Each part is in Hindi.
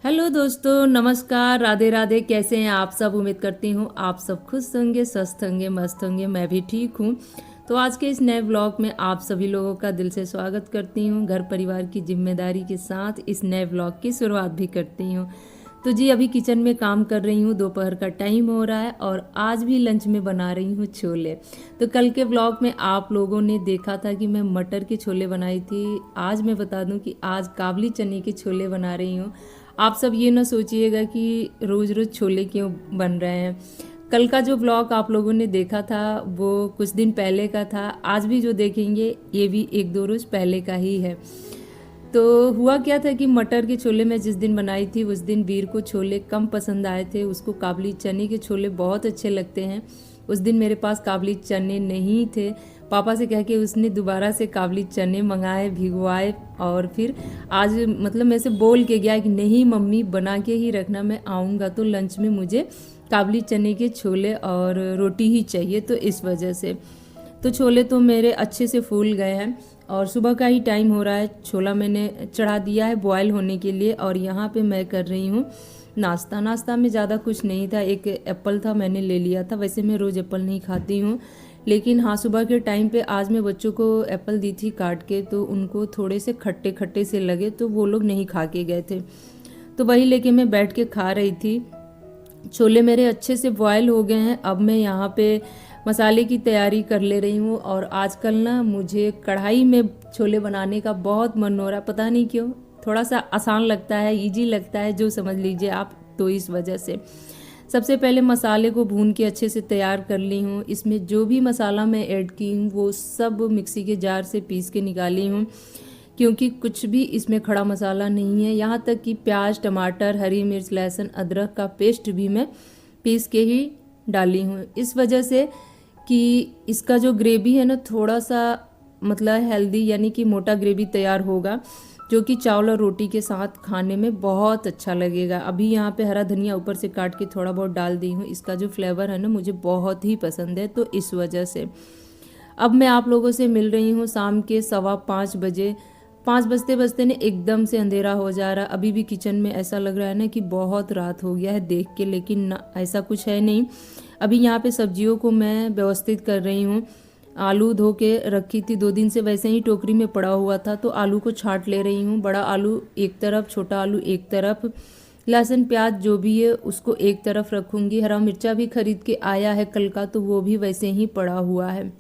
हेलो दोस्तों, नमस्कार, राधे राधे। कैसे हैं आप सब? उम्मीद करती हूँ आप सब खुश होंगे, स्वस्थ होंगे, मस्त होंगे। मैं भी ठीक हूँ। तो आज के इस नए ब्लॉग में आप सभी लोगों का दिल से स्वागत करती हूँ। घर परिवार की जिम्मेदारी के साथ इस नए ब्लॉग की शुरुआत भी करती हूँ। तो जी, अभी किचन में काम कर रही हूँ। दोपहर का टाइम हो रहा है और आज भी लंच में बना रही हूँ छोले। तो कल के ब्लॉग में आप लोगों ने देखा था कि मैं मटर के छोले बनाई थी। आज मैं बता दूं कि आज काबली चने के छोले बना रही हूँ। आप सब ये ना सोचिएगा कि रोज़ रोज़ छोले क्यों बन रहे हैं। कल का जो ब्लॉग आप लोगों ने देखा था वो कुछ दिन पहले का था। आज भी जो देखेंगे ये भी एक दो रोज़ पहले का ही है। तो हुआ क्या था कि मटर के छोले मैं जिस दिन बनाई थी उस दिन वीर को छोले कम पसंद आए थे। उसको काबली चने के छोले बहुत अच्छे लगते हैं। उस दिन मेरे पास काबली चने नहीं थे। पापा से कह के उसने दोबारा से काबली चने मंगाए, भिगवाए और फिर आज मतलब मैं से बोल के गया कि नहीं मम्मी, बना के ही रखना, मैं आऊँगा तो लंच में मुझे काबली चने के छोले और रोटी ही चाहिए। तो इस वजह से तो छोले तो मेरे अच्छे से फूल गए हैं और सुबह का ही टाइम हो रहा है। छोला मैंने चढ़ा दिया है बॉयल होने के लिए और यहाँ पे मैं कर रही हूँ नाश्ता में ज़्यादा कुछ नहीं था। एक एप्पल था, मैंने ले लिया था। वैसे मैं रोज़ एप्पल नहीं खाती हूँ, लेकिन हाँ, सुबह के टाइम पे आज मैं बच्चों को एप्पल दी थी काट के, तो उनको थोड़े से खट्टे खट्टे से लगे तो वो लोग नहीं खा के गए थे। तो वही लेके मैं बैठ के खा रही थी। छोले मेरे अच्छे से बॉयल हो गए हैं। अब मैं यहाँ पे मसाले की तैयारी कर ले रही हूँ और आजकल ना मुझे कढ़ाई में छोले बनाने का बहुत मन हो रहा है। पता नहीं क्यों, थोड़ा सा आसान लगता है, इजी लगता है, जो समझ लीजिए आप। तो इस वजह से सबसे पहले मसाले को भून के अच्छे से तैयार कर ली हूँ। इसमें जो भी मसाला मैं ऐड की हूँ वो सब मिक्सी के जार से पीस के निकाली हूँ, क्योंकि कुछ भी इसमें खड़ा मसाला नहीं है। यहाँ तक कि प्याज, टमाटर, हरी मिर्च, लहसुन, अदरक का पेस्ट भी मैं पीस के ही डाली हूँ। इस वजह से कि इसका जो ग्रेवी है ना, थोड़ा सा मतलब हेल्दी यानी कि मोटा ग्रेवी तैयार होगा, जो कि चावल और रोटी के साथ खाने में बहुत अच्छा लगेगा। अभी यहाँ पे हरा धनिया ऊपर से काट के थोड़ा बहुत डाल दी हूँ। इसका जो फ्लेवर है ना मुझे बहुत ही पसंद है, तो इस वजह से अब मैं आप लोगों से मिल रही हूँ शाम के 5:15 बजे। 5 बजते बजते ने एकदम से अंधेरा हो जा रहा। अभी भी किचन में ऐसा लग रहा है ना कि बहुत रात हो गया है देख के, लेकिन ना, ऐसा कुछ है नहीं। अभी यहाँ पे सब्जियों को मैं व्यवस्थित कर रही हूँ। आलू धो के रखी थी 2 दिन से, वैसे ही टोकरी में पड़ा हुआ था, तो आलू को छांट ले रही हूँ। बड़ा आलू एक तरफ, छोटा आलू एक तरफ, लहसुन प्याज जो भी है उसको एक तरफ रखूँगी। हरा मिर्चा भी खरीद के आया है कल का, तो वो भी वैसे ही पड़ा हुआ है।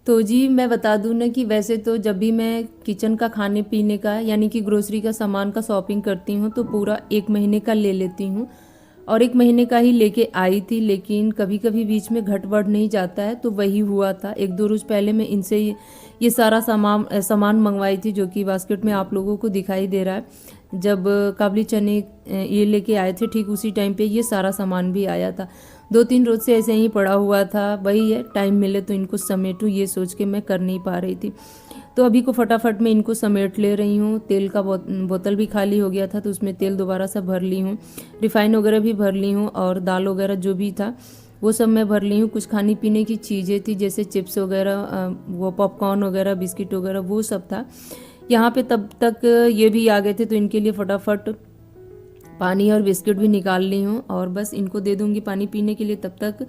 तो जी मैं बता दूं ना कि वैसे तो जब भी मैं किचन का खाने पीने का यानी कि ग्रोसरी का सामान का शॉपिंग करती हूँ तो पूरा 1 महीने का ले लेती हूँ और 1 महीने का ही लेके आई थी। लेकिन कभी कभी बीच में घट बढ़ नहीं जाता है, तो वही हुआ था। 1-2 रोज पहले मैं इनसे ये सारा सामान मंगवाई थी, जो कि बास्केट में आप लोगों को दिखाई दे रहा है। जब काबली चने ये लेके आए थे, ठीक उसी टाइम पे ये सारा सामान भी आया था। 2-3 रोज से ऐसे ही पड़ा हुआ था। वही है, टाइम मिले तो इनको समेटूं, ये सोच के मैं कर नहीं पा रही थी। तो अभी को फटाफट मैं इनको समेट ले रही हूँ। तेल का बोतल भी खाली हो गया था, तो उसमें तेल दोबारा से भर ली हूँ। रिफाइन वगैरह भी भर ली हूँ और दाल वगैरह जो भी था वो सब मैं भर ली हूँ। कुछ खाने पीने की चीज़ें थी जैसे चिप्स वगैरह, वो पॉपकॉर्न वगैरह, बिस्किट वगैरह, वो सब था यहाँ पे। तब तक ये भी आ गए थे, तो इनके लिए फटाफट पानी और बिस्किट भी निकाल ली हूँ और बस इनको दे दूँगी पानी पीने के लिए। तब तक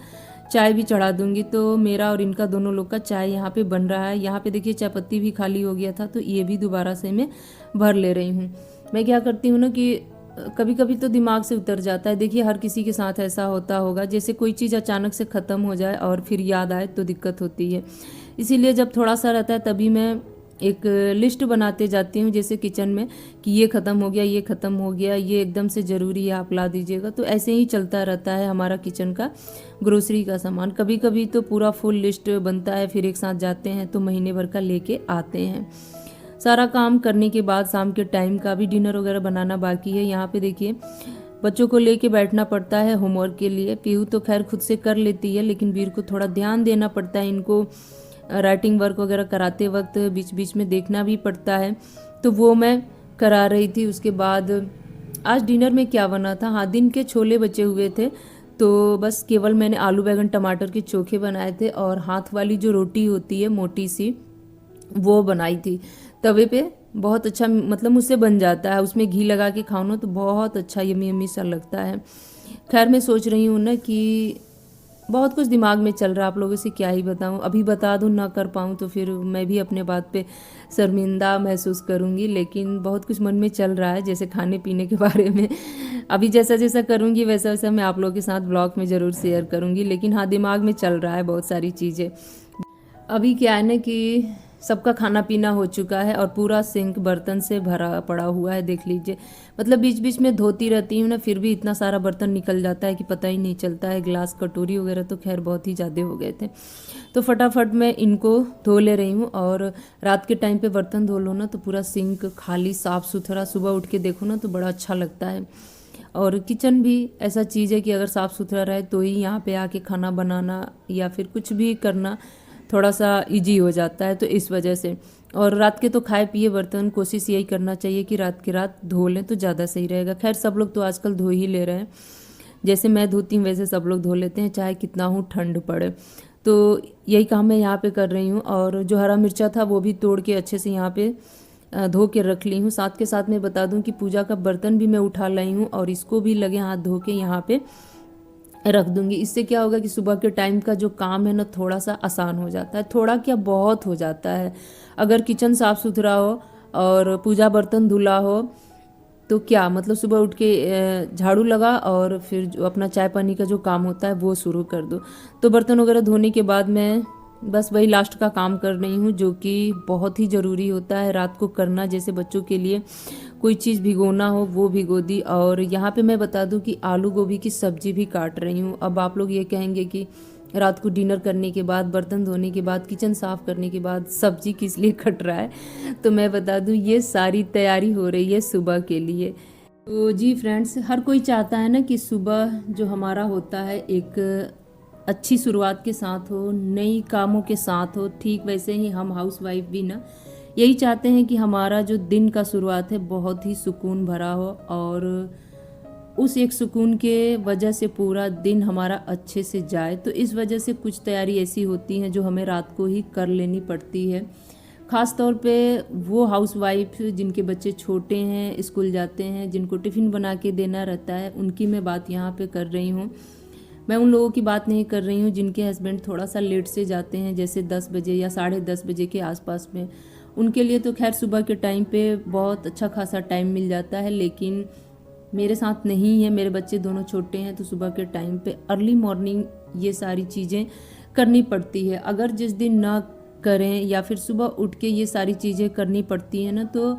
चाय भी चढ़ा दूँगी। तो मेरा और इनका दोनों लोग का चाय यहाँ पे बन रहा है। यहाँ पे देखिए चाय पत्ती भी खाली हो गया था, तो ये भी दोबारा से मैं भर ले रही हूँ। मैं क्या करती हूँ ना कि कभी कभी तो दिमाग से उतर जाता है। देखिए हर किसी के साथ ऐसा होता होगा, जैसे कोई चीज़ अचानक से ख़त्म हो जाए और फिर याद आए तो दिक्कत होती है। इसीलिए जब थोड़ा सा रहता है तभी मैं एक लिस्ट बनाते जाती हूँ, जैसे किचन में कि ये ख़त्म हो गया, ये ख़त्म हो गया, ये एकदम से ज़रूरी है, आप ला दीजिएगा। तो ऐसे ही चलता रहता है हमारा किचन का ग्रोसरी का सामान। कभी कभी तो पूरा फुल लिस्ट बनता है, फिर एक साथ जाते हैं तो महीने भर का लेके आते हैं। सारा काम करने के बाद शाम के टाइम का भी डिनर वगैरह बनाना बाकी है। यहाँ पे देखिए बच्चों को लेके बैठना पड़ता है होमवर्क के लिए। पीहू तो खैर खुद से कर लेती है, लेकिन वीर को थोड़ा ध्यान देना पड़ता है। इनको राइटिंग वर्क वगैरह कराते वक्त बीच बीच में देखना भी पड़ता है, तो वो मैं करा रही थी। उसके बाद आज डिनर में क्या बना था, हाँ दिन के छोले बचे हुए थे, तो बस केवल मैंने आलू बैंगन टमाटर के चोखे बनाए थे और हाथ वाली जो रोटी होती है मोटी सी वो बनाई थी तवे पे। बहुत अच्छा मतलब मुझसे बन जाता है, उसमें घी लगा के खाओ ना तो बहुत अच्छा यमी यमी सा लगता है। खैर मैं सोच रही हूँ ना कि बहुत कुछ दिमाग में चल रहा है, आप लोगों से क्या ही बताऊं। अभी बता दूं ना कर पाऊं तो फिर मैं भी अपने बात पे शर्मिंदा महसूस करूंगी, लेकिन बहुत कुछ मन में चल रहा है जैसे खाने पीने के बारे में। अभी जैसा जैसा करूंगी वैसा वैसा मैं आप लोगों के साथ ब्लॉग में ज़रूर शेयर करूंगी, लेकिन हाँ दिमाग में चल रहा है बहुत सारी चीज़ें। अभी क्या है ना कि सबका खाना पीना हो चुका है और पूरा सिंक बर्तन से भरा पड़ा हुआ है, देख लीजिए। मतलब बीच बीच में धोती रहती हूँ ना, फिर भी इतना सारा बर्तन निकल जाता है कि पता ही नहीं चलता है। ग्लास कटोरी वगैरह तो खैर बहुत ही ज़्यादा हो गए थे, तो फटाफट मैं इनको धो ले रही हूँ। और रात के टाइम पे बर्तन धो लो ना तो पूरा सिंक खाली साफ़ सुथरा, सुबह उठ के देखो ना तो बड़ा अच्छा लगता है। और किचन भी ऐसा चीज़ है कि अगर साफ़ सुथरा रहे तो ही यहाँ पे आके खाना बनाना या फिर कुछ भी करना थोड़ा सा इजी हो जाता है, तो इस वजह से। और रात के तो खाए पिए बर्तन कोशिश यही करना चाहिए कि रात के रात धो लें तो ज़्यादा सही रहेगा। खैर सब लोग तो आजकल धो ही ले रहे हैं, जैसे मैं धोती हूँ वैसे सब लोग धो लेते हैं, चाहे कितना हो ठंड पड़े। तो यही काम मैं यहाँ पे कर रही हूँ। और जो हरा मिर्चा था वो भी तोड़ के अच्छे से यहाँ पे धो के रख ली हूँ। साथ के साथ मैं बता दूँ कि पूजा का बर्तन भी मैं उठा लाई हूँ और इसको भी लगे हाथ धो के यहाँ पे रख दूंगी। इससे क्या होगा कि सुबह के टाइम का जो काम है ना थोड़ा सा आसान हो जाता है, थोड़ा क्या बहुत हो जाता है। अगर किचन साफ़ सुथरा हो और पूजा बर्तन धुला हो तो क्या मतलब सुबह उठ के झाड़ू लगा और फिर जो अपना चाय पानी का जो काम होता है वो शुरू कर दो। तो बर्तन वगैरह धोने के बाद मैं बस वही लास्ट का काम कर रही हूँ, जो कि बहुत ही ज़रूरी होता है रात को करना। जैसे बच्चों के लिए कोई चीज़ भिगोना हो वो भिगो दी। और यहाँ पे मैं बता दूँ कि आलू गोभी की सब्जी भी काट रही हूँ। अब आप लोग ये कहेंगे कि रात को डिनर करने के बाद, बर्तन धोने के बाद, किचन साफ़ करने के बाद सब्जी किस लिए कट रहा है, तो मैं बता दूँ ये सारी तैयारी हो रही है सुबह के लिए। तो जी फ्रेंड्स, हर कोई चाहता है ना कि सुबह जो हमारा होता है एक अच्छी शुरुआत के साथ हो, नई कामों के साथ हो। ठीक वैसे ही हम हाउसवाइफ भी ना यही चाहते हैं कि हमारा जो दिन का शुरुआत है बहुत ही सुकून भरा हो, और उस एक सुकून के वजह से पूरा दिन हमारा अच्छे से जाए। तो इस वजह से कुछ तैयारी ऐसी होती हैं जो हमें रात को ही कर लेनी पड़ती है। ख़ास तौर पे वो हाउसवाइफ जिनके बच्चे छोटे हैं, स्कूल जाते हैं, जिनको टिफ़िन बना के देना रहता है, उनकी मैं बात यहाँ पे कर रही हूँ। मैं उन लोगों की बात नहीं कर रही हूँ जिनके हस्बैंड थोड़ा सा लेट से जाते हैं, जैसे 10 बजे या 10:30 बजे के आसपास में। उनके लिए तो खैर सुबह के टाइम पे बहुत अच्छा खासा टाइम मिल जाता है, लेकिन मेरे साथ नहीं है। मेरे बच्चे दोनों छोटे हैं, तो सुबह के टाइम पे अर्ली मॉर्निंग ये सारी चीज़ें करनी पड़ती है। अगर जिस दिन ना करें या फिर सुबह उठ के ये सारी चीज़ें करनी पड़ती हैं ना, तो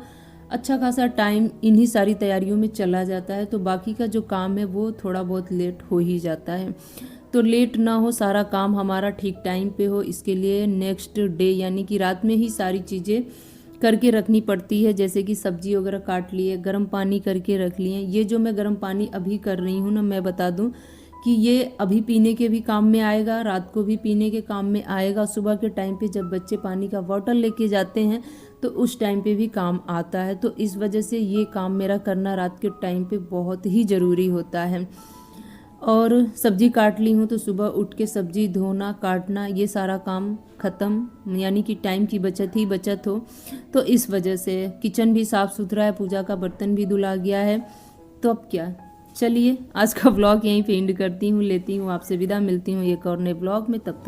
अच्छा खासा टाइम इन्हीं सारी तैयारियों में चला जाता है। तो बाकी का जो काम है वो थोड़ा बहुत लेट हो ही जाता है। तो लेट ना हो, सारा काम हमारा ठीक टाइम पे हो, इसके लिए नेक्स्ट डे यानी कि रात में ही सारी चीज़ें करके रखनी पड़ती है। जैसे कि सब्जी वगैरह काट लिए, गर्म पानी करके रख लिए। ये जो मैं गर्म पानी अभी कर रही हूँ ना, मैं बता दूँ कि ये अभी पीने के भी काम में आएगा, रात को भी पीने के काम में आएगा। सुबह के टाइम पे जब बच्चे पानी का बॉटल लेके जाते हैं तो उस टाइम पे भी काम आता है। तो इस वजह से ये काम मेरा करना रात के टाइम पे बहुत ही ज़रूरी होता है। और सब्जी काट ली हूँ तो सुबह उठ के सब्जी धोना, काटना, ये सारा काम ख़त्म, यानी कि टाइम की बचत ही बचत हो। तो इस वजह से किचन भी साफ़ सुथरा है, पूजा का बर्तन भी धुला गया है। तो अब क्या, चलिए आज का व्लॉग यहीं पे एंड करती हूँ, लेती हूँ आपसे विदा, मिलती हूँ एक और नए व्लॉग में। तब तक